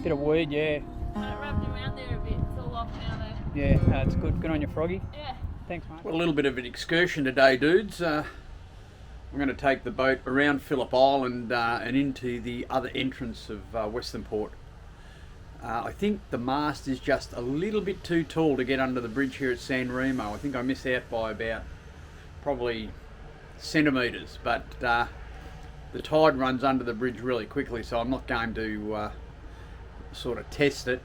Bit of weed, yeah. And it rubbed around there a bit. It's all off now though. Yeah, it's good. Good on you, Froggy. Yeah. Thanks, mate. Well, a little bit of an excursion today, dudes. I'm going to take the boat around Phillip Island and into the other entrance of Western Port. I think the mast is just a little bit too tall to get under the bridge here at San Remo. I think I missed out by about probably centimetres, but the tide runs under the bridge really quickly, so I'm not going to sort of test it.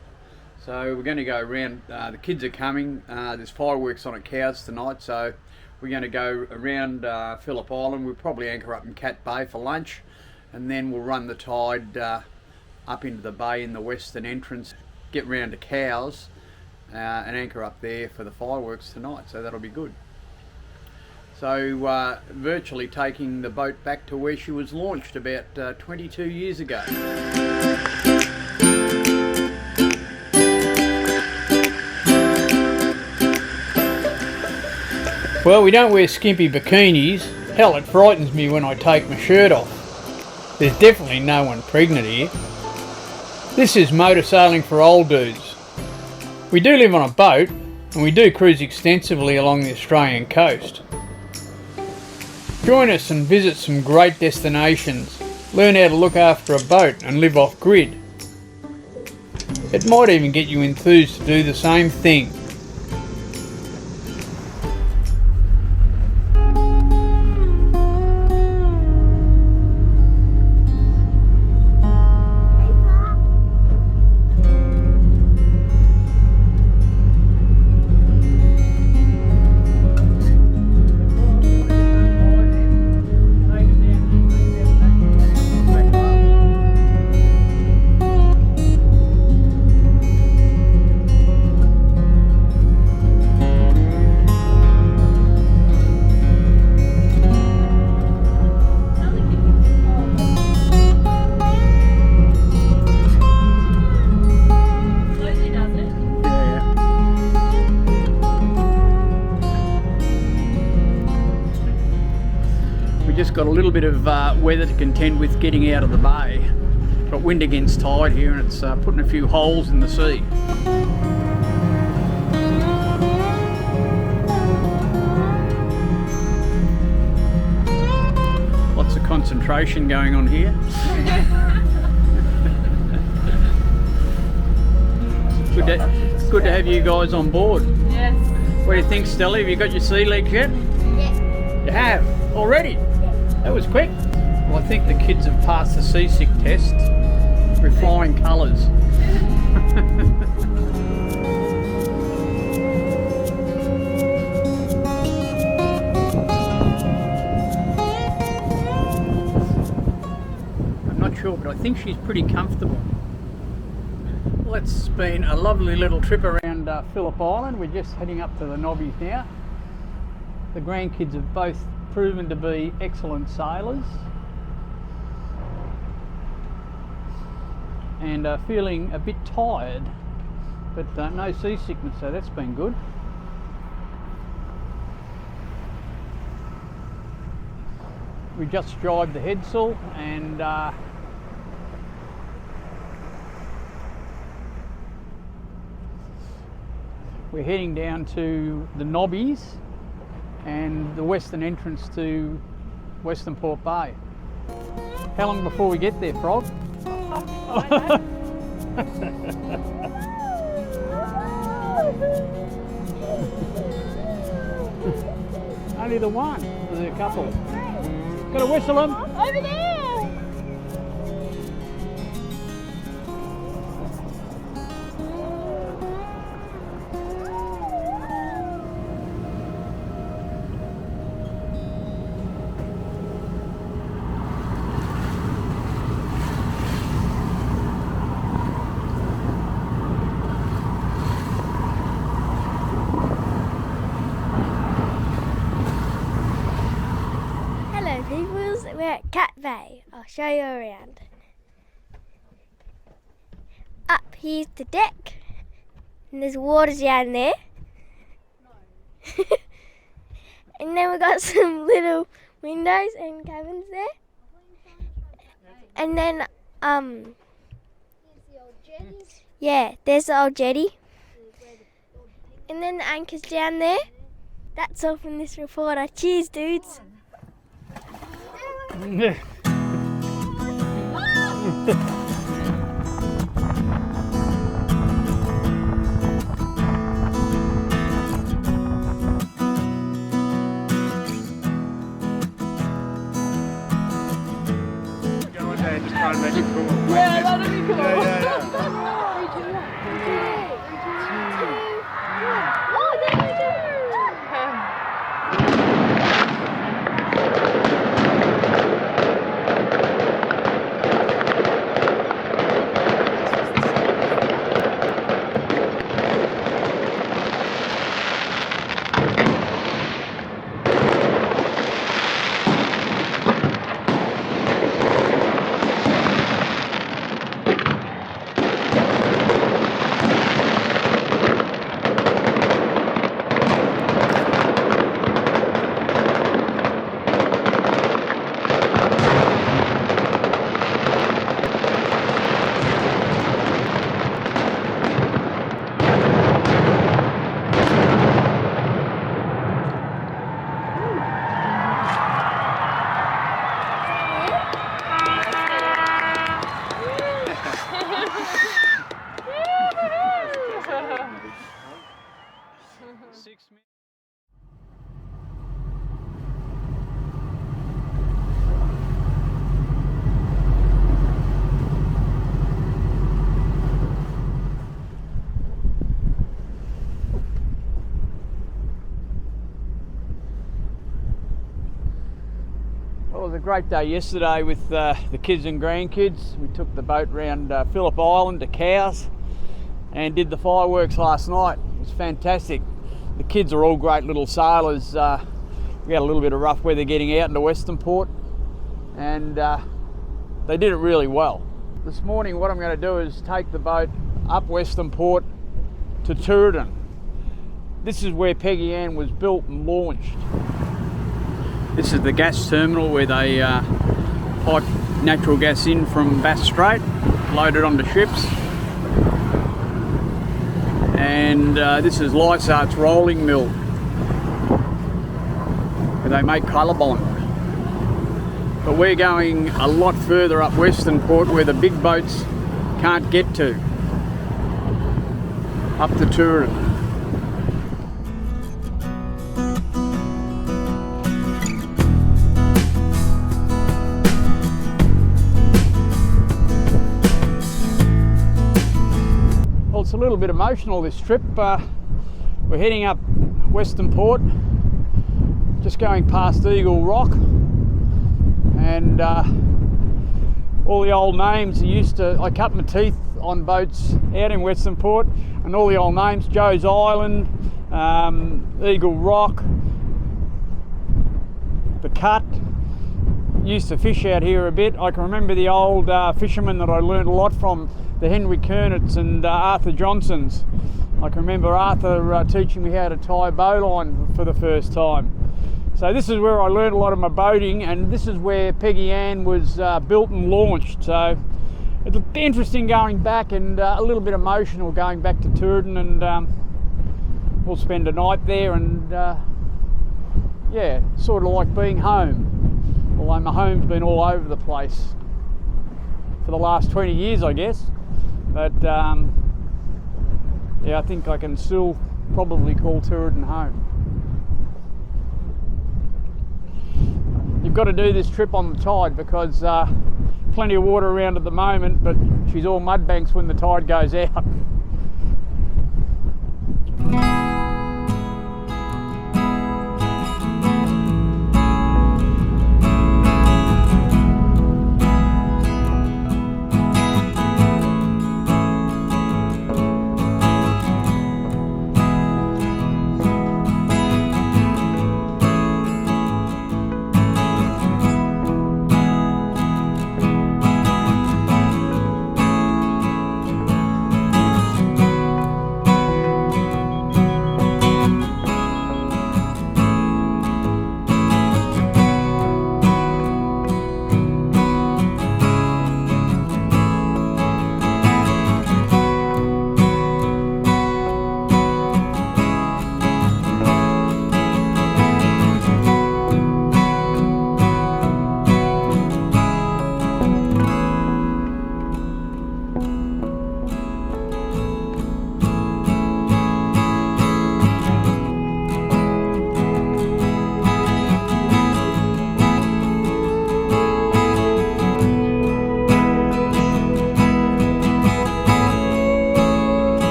So we're going to go around, the kids are coming, there's fireworks on at Cows tonight, so we're going to go around Phillip Island. We'll probably anchor up in Cat Bay for lunch, and then we'll run the tide up into the bay in the western entrance, get round to Cows and anchor up there for the fireworks tonight, so that'll be good. So virtually taking the boat back to where she was launched about 22 years ago. Well, we don't wear skimpy bikinis. Hell, it frightens me when I take my shirt off. There's definitely no one pregnant here. This is motor sailing for old dudes. We do live on a boat, and we do cruise extensively along the Australian coast. Join us and visit some great destinations. Learn how to look after a boat and live off grid. It might even get you enthused to do the same thing. Got a little bit of weather to contend with getting out of the bay. Got wind against tide here, and it's putting a few holes in the sea. Lots of concentration going on here. Good to have you guys on board. Yes. What do you think, Stella? Have you got your sea legs yet? Yes. You have? Already? That was quick. Well, I think the kids have passed the seasick test with flying colours. I'm not sure, but I think she's pretty comfortable. Well, it's been a lovely little trip around Phillip Island. We're just heading up to the Nobbies now. The grandkids have both proven to be excellent sailors and feeling a bit tired, but no seasickness, so that's been good. We just jibed the headsail and we're heading down to the Nobbies and the western entrance to Western Port Bay. How long before we get there, Frog? Only the one. There's a couple. Got to whistle them. Over there! We're at Cat Bay. I'll show you around. Up here's the deck, and there's water down there. And then we've got some little windows and cabins there. And then here's the old Yeah, there's the old jetty. And then the anchor's down there. That's all from this reporter. Cheers, dudes. Just try and make it cool. Yeah, that'd be cool. Oh, there we go. Well, it was a great day yesterday with the kids and grandkids. We took the boat round Phillip Island to Cows and did the fireworks last night. It was fantastic. The kids are all great little sailors. We had a little bit of rough weather getting out into Western Port, and they did it really well. This morning what I'm going to do is take the boat up Western Port to Tooradin. This is where Peggy-Anne was built and launched. This is the gas terminal where they pipe natural gas in from Bass Strait, load it onto ships. And this is Lysart's rolling mill, where they make colorbond. But we're going a lot further up Western Port where the big boats can't get to, up to Tooradin. It's a little bit emotional, this trip. We're heading up Western Port, just going past Eagle Rock, and all the old names I cut my teeth on boats out in Western Port, and all the old names, Joe's Island, Eagle Rock, the Cut. Used to fish out here a bit. I can remember the old fishermen that I learned a lot from, the Henry Kernitts and Arthur Johnsons. I can remember Arthur teaching me how to tie a bowline for the first time. So this is where I learned a lot of my boating, and this is where Peggy-Anne was built and launched. So it's interesting going back, and a little bit emotional going back to Tooradin, and we'll spend a night there, and yeah, sort of like being home. Although my home's been all over the place for the last 20 years, I guess. But yeah, I think I can still probably call Tooradin home. You've got to do this trip on the tide because plenty of water around at the moment, but she's all mud banks when the tide goes out.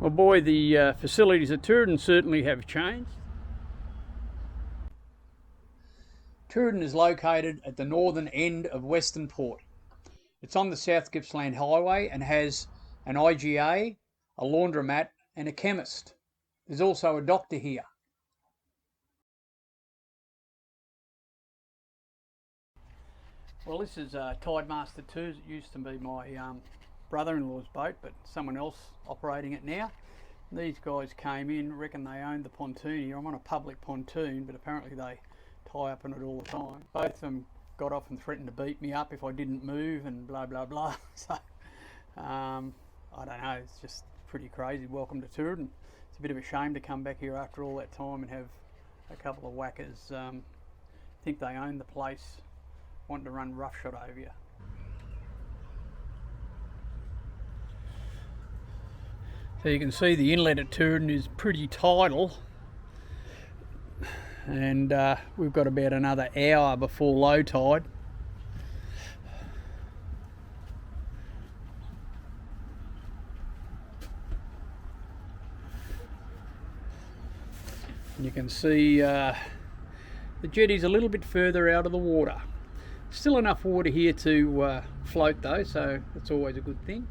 Well boy, the facilities at Tooradin certainly have changed. Tooradin is located at the northern end of Western Port. It's on the South Gippsland Highway and has an IGA, a laundromat and a chemist. There's also a doctor here. Well, this is Tidemaster 2. It used to be my brother-in-law's boat, but someone else operating it now. These guys came in, reckon they owned the pontoon here. I'm on a public pontoon, but apparently they tie up on it all the time. Both of them got off and threatened to beat me up if I didn't move and blah blah blah. So I don't know, it's just pretty crazy. Welcome to Tooradin. It's a bit of a shame to come back here after all that time and have a couple of whackers think they own the place, wanting to run roughshod over you. So you can see the inlet at Tooradin is pretty tidal, and we've got about another hour before low tide. And you can see the jetty's a little bit further out of the water. Still enough water here to float though, so that's always a good thing.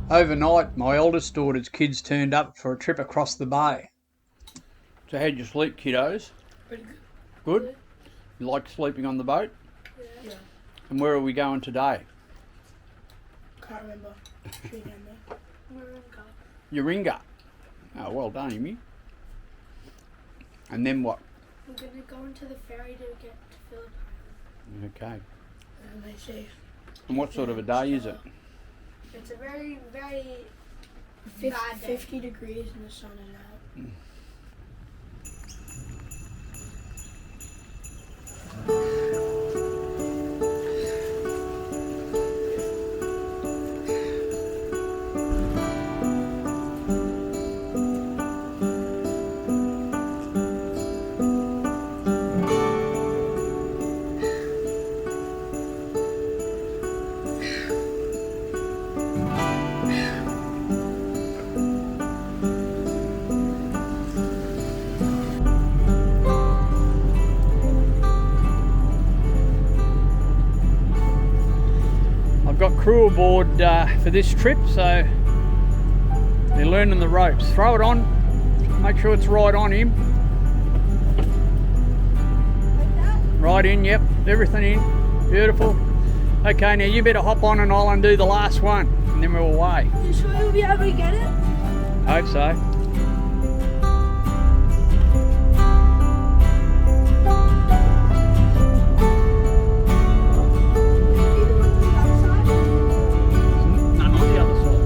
Overnight, my oldest daughter's kids turned up for a trip across the bay. So how'd you sleep, kiddos? Pretty Good? good. You liked sleeping on the boat? Yeah. And where are we going today? Can't remember. Tree down there. Yaringa. Oh, well done, Amy. And then what? We're going to go into the ferry to get to Phillip Island. Okay. And they say And what sort of a day is it? it's a very, very bad day. 50 degrees and the sun is out. I've got crew aboard for this trip, so they're learning the ropes. Throw it on, make sure it's right on him. Like that? Right in, yep, everything in, beautiful. Okay, now you better hop on and I'll undo the last one, and then we're away. You sure you'll be able to get it? Hope so. None on the other side.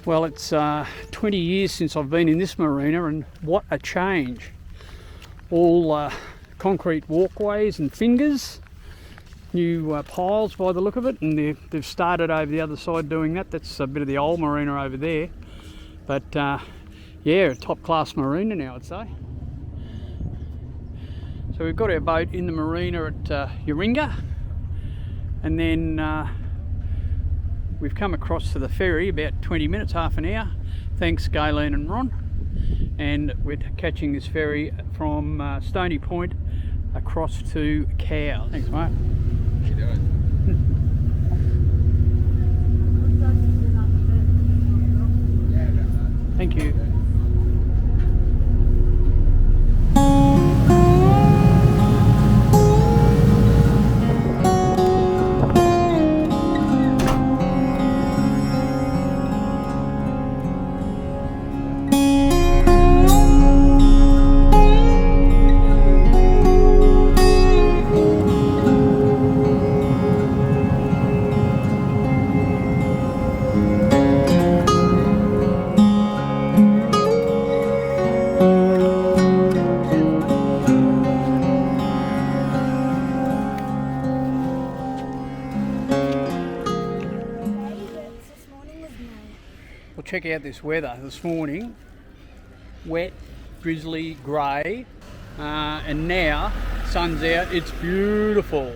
Well, it's 20 years since I've been in this marina, and what a change. All concrete walkways and fingers, new piles by the look of it, and they've started over the other side doing that. That's a bit of the old marina over there. But yeah, a top class marina now, I'd say. So we've got our boat in the marina at Yaringa, and then we've come across to the ferry about 20 minutes, half an hour, thanks Galen and Ron, and we're catching this ferry from Stony Point across to Cowes. Thanks, mate. How you doing? Thank you. Well, check out this weather this morning. Wet, drizzly, grey, and now sun's out. It's beautiful.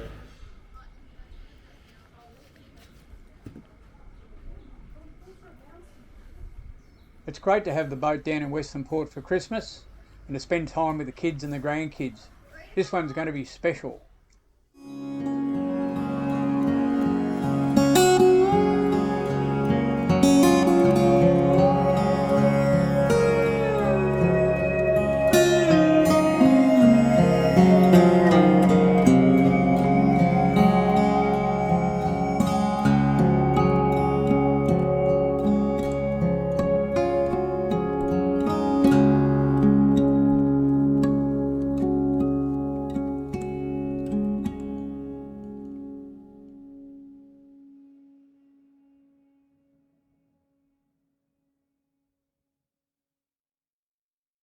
It's great to have the boat down in Western Port for Christmas and to spend time with the kids and the grandkids. This one's going to be special.